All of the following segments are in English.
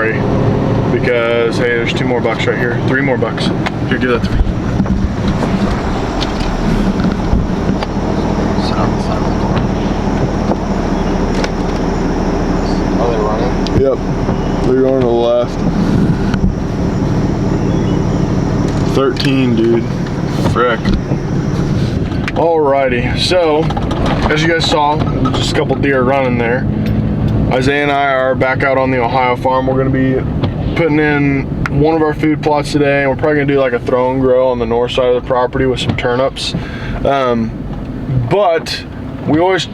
sorry, because hey, there's 2 more bucks right here, 3 more bucks. Here, give that to me. Sit on the side of the car. Are they running? Yep, they're going to the left. 13, dude. Frick. Alrighty, so as you guys saw, just a couple deer running there. Isaiah and I are back out on the Ohio farm. We're going to be putting in one of our food plots today, and we're probably going to do like a throw and grow on the north side of the property with some turnips. But we always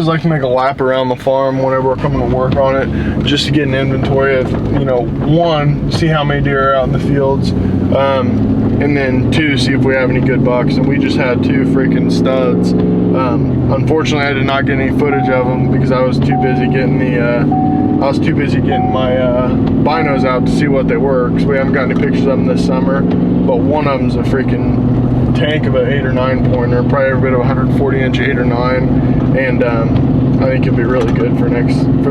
like to make a lap around the farm whenever we're coming to work on it, just to get an inventory of, you know, 1, see how many deer are out in the fields, and then 2, see if we have any good bucks. And we just had 2 freaking studs. Unfortunately, I did not get any footage of them because I was too busy getting my binos out to see what they were, because we haven't got any pictures of them this summer. But one of them's a freaking tank of an 8 or 9 pointer, probably every bit of 140 inch 8 or 9, and I think it'll be really good for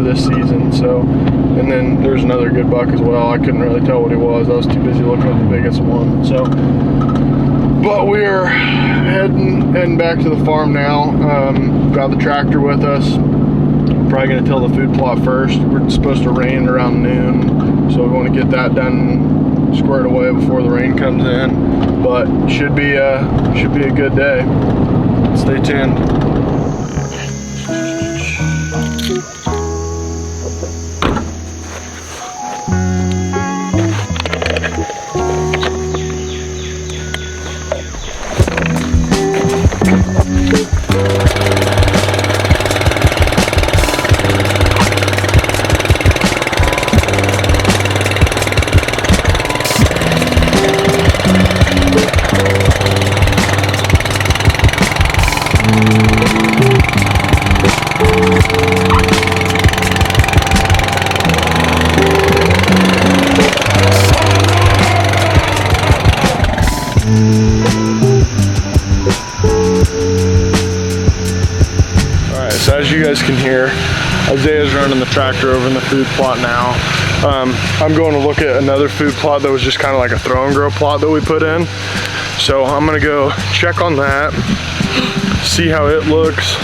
this season. So, and then there's another good buck as well. I couldn't really tell what he was. I was too busy looking at the biggest one. So, but we're heading back to the farm now. Got the tractor with us. Probably going to till the food plot first. We're supposed to rain around noon, so we want to get that done, squared away before the rain comes in. But should be a good day. Stay tuned. So as you guys can hear, Isaiah's running the tractor over in the food plot now. I'm going to look at another food plot that was just kind of like a throw and grow plot that we put in. So I'm gonna go check on that, see how it looks.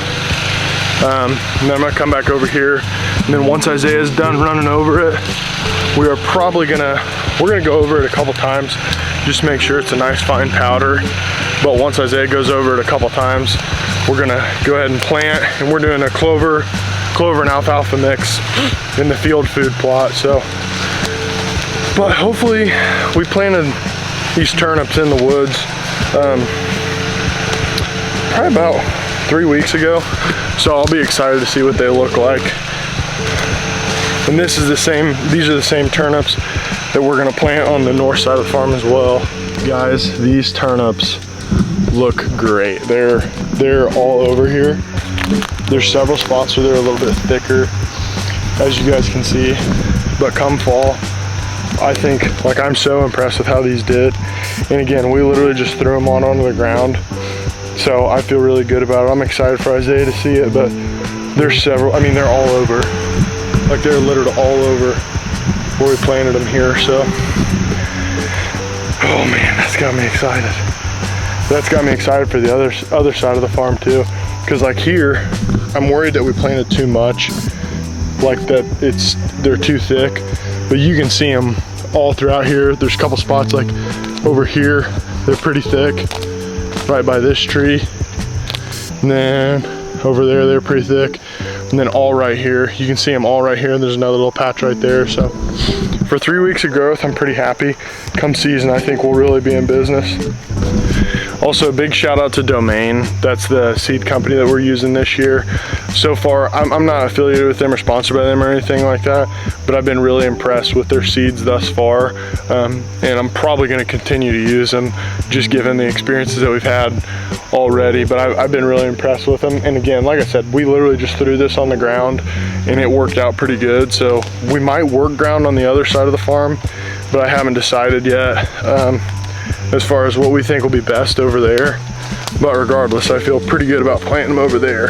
And then I'm gonna come back over here. And then once Isaiah's done running over it, we're gonna go over it a couple times, just make sure it's a nice fine powder. But once Isaiah goes over it a couple times, we're gonna go ahead and plant, and we're doing a clover and alfalfa mix in the field food plot. So, but hopefully we planted these turnips in the woods probably about 3 weeks ago. So I'll be excited to see what they look like. And these are the same turnips that we're gonna plant on the north side of the farm as well. Guys, these turnips look great. They're all over here. There's several spots where they're a little bit thicker, as you guys can see. But come fall, I think, like, I'm so impressed with how these did. And again, we literally just threw them onto the ground. So I feel really good about it. I'm excited for Isaiah to see it, but there's several, I mean, they're all over. Like, they're littered all over where we planted them here. So, oh man, that's got me excited. That's got me excited for the other side of the farm too. Cause like here, I'm worried that we planted too much, like that they're too thick, but you can see them all throughout here. There's a couple spots like over here, they're pretty thick, right by this tree. And then over there, they're pretty thick. And then all right here, you can see them all right here. And there's another little patch right there. So for 3 weeks of growth, I'm pretty happy. Come season, I think we'll really be in business. Also, a big shout out to Domain. That's the seed company that we're using this year. So far, I'm not affiliated with them or sponsored by them or anything like that, but I've been really impressed with their seeds thus far. And I'm probably gonna continue to use them, just given the experiences that we've had already. But I've been really impressed with them. And again, like I said, we literally just threw this on the ground and it worked out pretty good. So we might work ground on the other side of the farm, but I haven't decided yet. As far as what we think will be best over there. But regardless, I feel pretty good about planting them over there.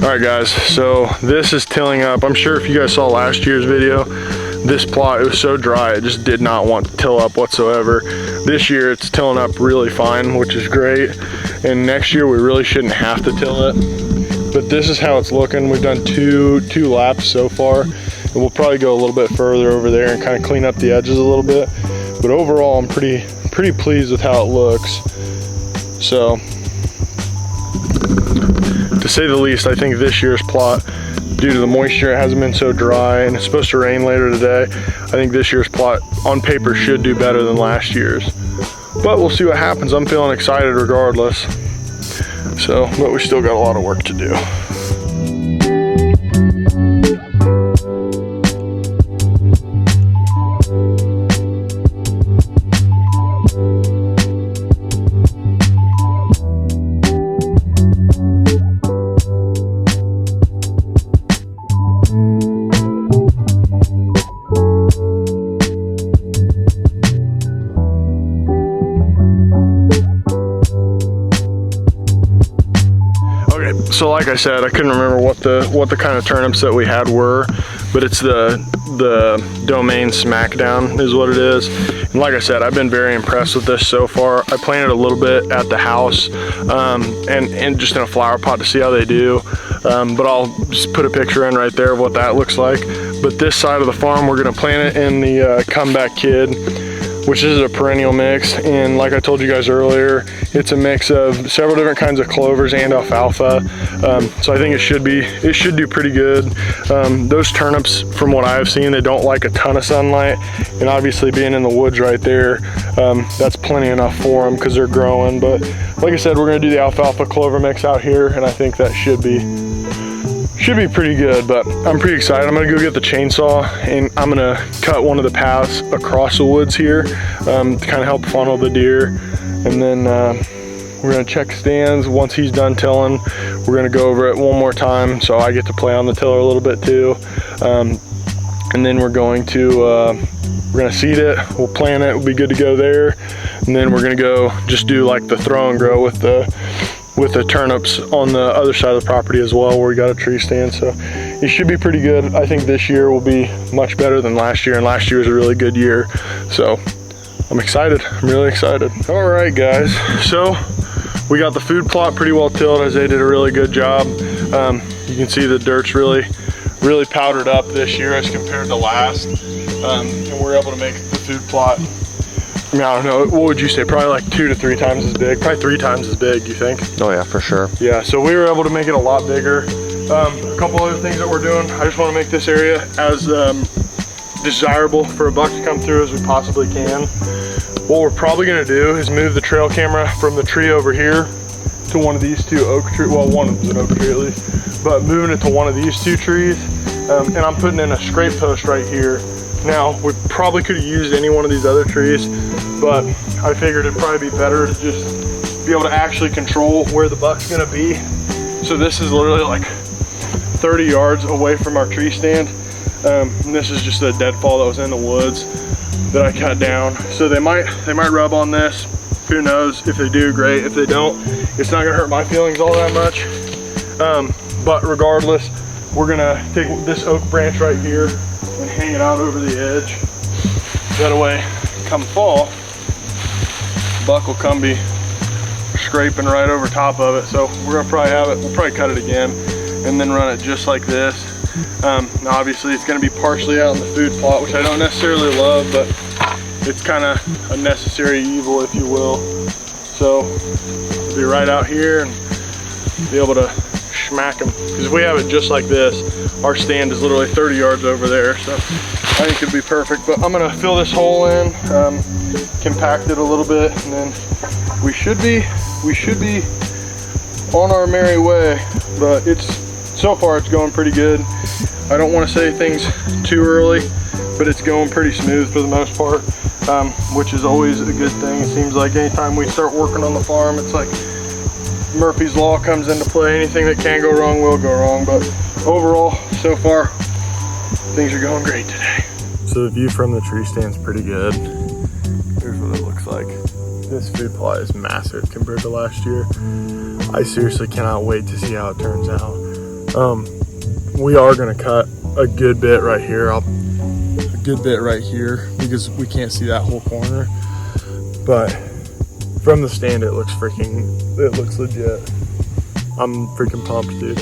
All right guys, so this is tilling up. I'm sure if you guys saw last year's video, this plot, it was so dry, it just did not want to till up whatsoever. This year it's tilling up really fine, which is great. And next year we really shouldn't have to till it. But this is how it's looking. We've done two laps so far. And we'll probably go a little bit further over there and kind of clean up the edges a little bit. But overall, I'm pretty pleased with how it looks. So, to say the least, I think this year's plot, due to the moisture, it hasn't been so dry and it's supposed to rain later today, I think this year's plot on paper should do better than last year's. But we'll see what happens. I'm feeling excited regardless. So, but we still got a lot of work to do. So like I said, I couldn't remember what the kind of turnips that we had were, but it's the Domain Smackdown is what it is. And like I said, I've been very impressed with this so far. I planted a little bit at the house and just in a flower pot to see how they do. But I'll just put a picture in right there of what that looks like. But this side of the farm, we're gonna plant it in the Comeback Kid, which is a perennial mix. And like I told you guys earlier, it's a mix of several different kinds of clovers and alfalfa. So I think it should do pretty good. Those turnips, from what I've seen, they don't like a ton of sunlight. And obviously being in the woods right there, that's plenty enough for them because they're growing. But like I said, we're gonna do the alfalfa clover mix out here, and I think that should be pretty good. But I'm pretty excited. I'm gonna go get the chainsaw and I'm gonna cut one of the paths across the woods here to kind of help funnel the deer. And then we're gonna check stands. Once he's done tilling, we're gonna go over it one more time so I get to play on the tiller a little bit too. And then we're gonna seed it, we'll plant it, we'll be good to go there. And then we're gonna go just do like the throw and grow with the turnips on the other side of the property as well, where we got a tree stand. So it should be pretty good. I think this year will be much better than last year, and last year was a really good year. So I'm excited, I'm really excited. All right guys, so we got the food plot pretty well tilled. Isaiah did a really good job. You can see the dirt's really powdered up this year as compared to last. And we're able to make the food plot, I mean, I don't know, what would you say? Probably like 2 to 3 times as big, probably 3 times as big, you think? Oh yeah, for sure. Yeah, so we were able to make it a lot bigger. A couple other things that we're doing, I just want to make this area as desirable for a buck to come through as we possibly can. What we're probably gonna do is move the trail camera from the tree over here to one of these 2 oak trees. Well, one of them's an oak tree at least, but moving it to one of these 2 trees. And I'm putting in a scrape post right here. Now, we probably could have used any one of these other trees, but I figured it'd probably be better to just be able to actually control where the buck's gonna be. So this is literally like 30 yards away from our tree stand. And this is just a deadfall that was in the woods that I cut down. So they might rub on this. Who knows? If they do, great. If they don't, it's not gonna hurt my feelings all that much. But regardless, we're gonna take this oak branch right here and hang it out over the edge. That way, come fall, buck will come be scraping right over top of it. So we're gonna probably have it, we'll probably cut it again and then run it just like this. Now obviously it's gonna be partially out in the food plot, which I don't necessarily love, but it's kind of a necessary evil, if you will. So we'll be right out here and be able to smack them. Because if we have it just like this, our stand is literally 30 yards over there. So I think it'd be perfect. But I'm gonna fill this hole in, compact it a little bit, and then we should be on our merry way. But so far it's going pretty good. I don't want to say things too early, but it's going pretty smooth for the most part, which is always a good thing. It seems like anytime we start working on the farm, it's like Murphy's Law comes into play. Anything that can go wrong will go wrong, but overall, so far, things are going great today. So the view from the tree stand's pretty good. Here's what it looks like. This food plot is massive compared to last year. I seriously cannot wait to see how it turns out. We are gonna cut a good bit right here. A good bit right here because we can't see that whole corner. But from the stand, it looks legit. I'm freaking pumped, dude.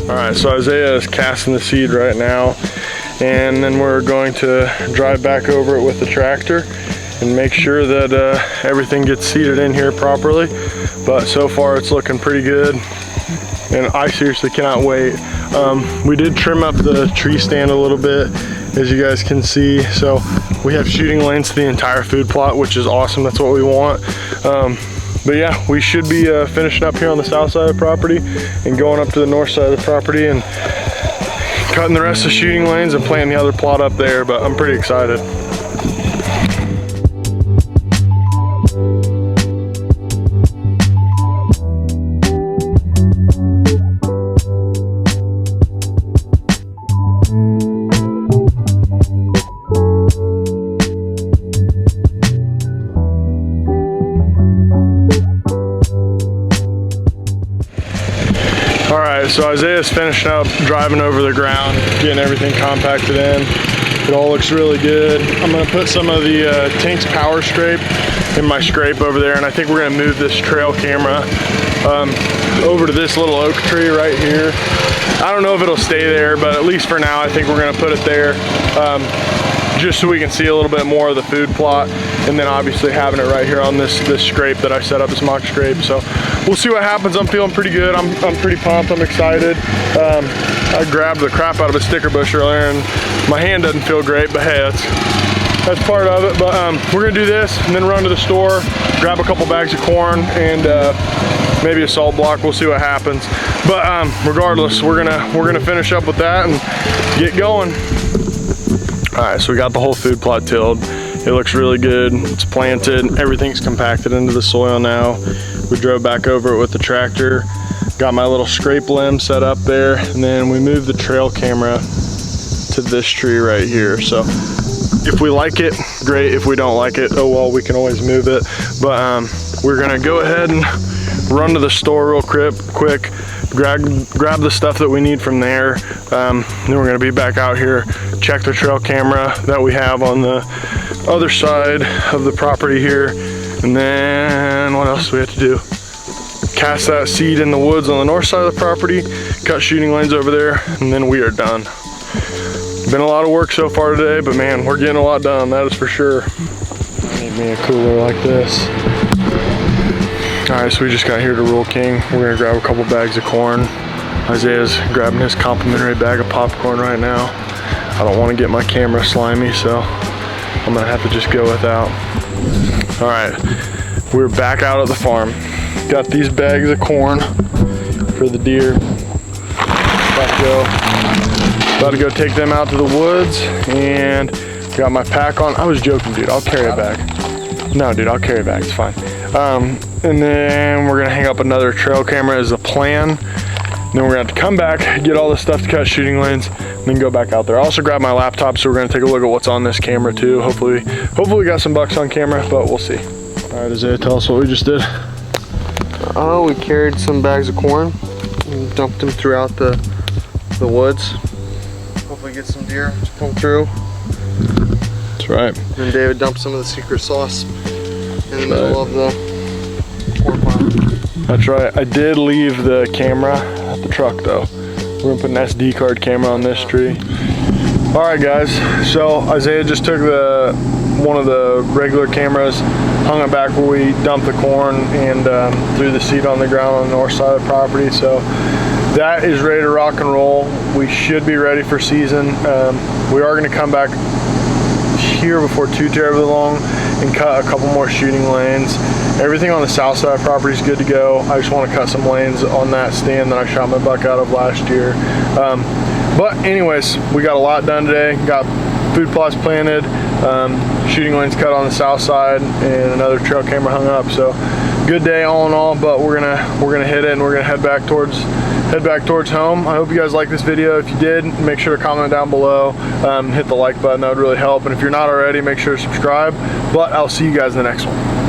All right, so Isaiah is casting the seed right now, and then we're going to drive back over it with the tractor and make sure that everything gets seeded in here properly. But so far it's looking pretty good, and I seriously cannot wait. We did trim up the tree stand a little bit, as you guys can see. So we have shooting lanes to the entire food plot, which is awesome. That's what we want. But yeah, we should be finishing up here on the south side of the property and going up to the north side of the property and cutting the rest of the shooting lanes and planting the other plot up there, but I'm pretty excited. So Isaiah's finishing up driving over the ground, getting everything compacted in. It all looks really good. I'm gonna put some of the Tink's power scrape in my scrape over there, and I think we're gonna move this trail camera over to this little oak tree right here. I don't know if it'll stay there, but at least for now, I think we're gonna put it there just so we can see a little bit more of the food plot, and then obviously having it right here on this scrape that I set up, this mock scrape. So we'll see what happens. I'm feeling pretty good. I'm pretty pumped. I'm excited. I grabbed the crap out of a sticker bush earlier, and my hand doesn't feel great, but hey, that's part of it. But we're gonna do this and then run to the store, grab a couple bags of corn and maybe a salt block. We'll see what happens. But regardless, we're gonna finish up with that and get going. All right, so we got the whole food plot tilled. It looks really good. It's planted. Everything's compacted into the soil now. We drove back over it with the tractor. Got my little scrape limb set up there, and then we moved the trail camera to this tree right here. So if we like it, great. If we don't like it, oh well, we can always move it. But we're gonna go ahead and run to the store real quick, grab the stuff that we need from there. Then we're gonna be back out here, check the trail camera that we have on the other side of the property here. And then what else do we have to do? Cast that seed in the woods on the north side of the property, cut shooting lanes over there, and then we are done. Been a lot of work so far today, but man, we're getting a lot done, that is for sure. I need me a cooler like this. All right, so we just got here to Rural King. We're gonna grab a couple bags of corn. Isaiah's grabbing his complimentary bag of popcorn right now. I don't wanna get my camera slimy, so I'm gonna have to just go without. All right, we're back out at the farm. Got these bags of corn for the deer. About to go take them out to the woods, and got my pack on. I was joking, dude, I'll carry a bag. No, dude, I'll carry a bag, it's fine. And then we're gonna hang up another trail camera as a plan. Then we're gonna have to come back, get all this stuff to cut shooting lanes, and then go back out there. I also grabbed my laptop, so we're gonna take a look at what's on this camera too. Hopefully we got some bucks on camera, but we'll see. All right, Isaiah, tell us what we just did. Oh, we carried some bags of corn and dumped them throughout the woods. Hopefully get some deer to come through. That's right. And David dumped some of the secret sauce in the middle of the corn pile. That's right. I did leave the camera at the truck though. We're gonna put an SD card camera on this tree. All right, guys. So Isaiah just took one of the regular cameras, hung it back where we dumped the corn, and threw the seed on the ground on the north side of the property. So that is ready to rock and roll. We should be ready for season. We are gonna come back here before too terribly long and cut a couple more shooting lanes. Everything on the south side of the property is good to go. I just want to cut some lanes on that stand that I shot my buck out of last year. But anyways, we got a lot done today. Got food plots planted, shooting lanes cut on the south side, and another trail camera hung up. So good day all in all, but we're gonna hit it and we're gonna head back towards home. I hope you guys liked this video. If you did, make sure to comment down below, hit the like button, that would really help. And if you're not already, make sure to subscribe. But I'll see you guys in the next one.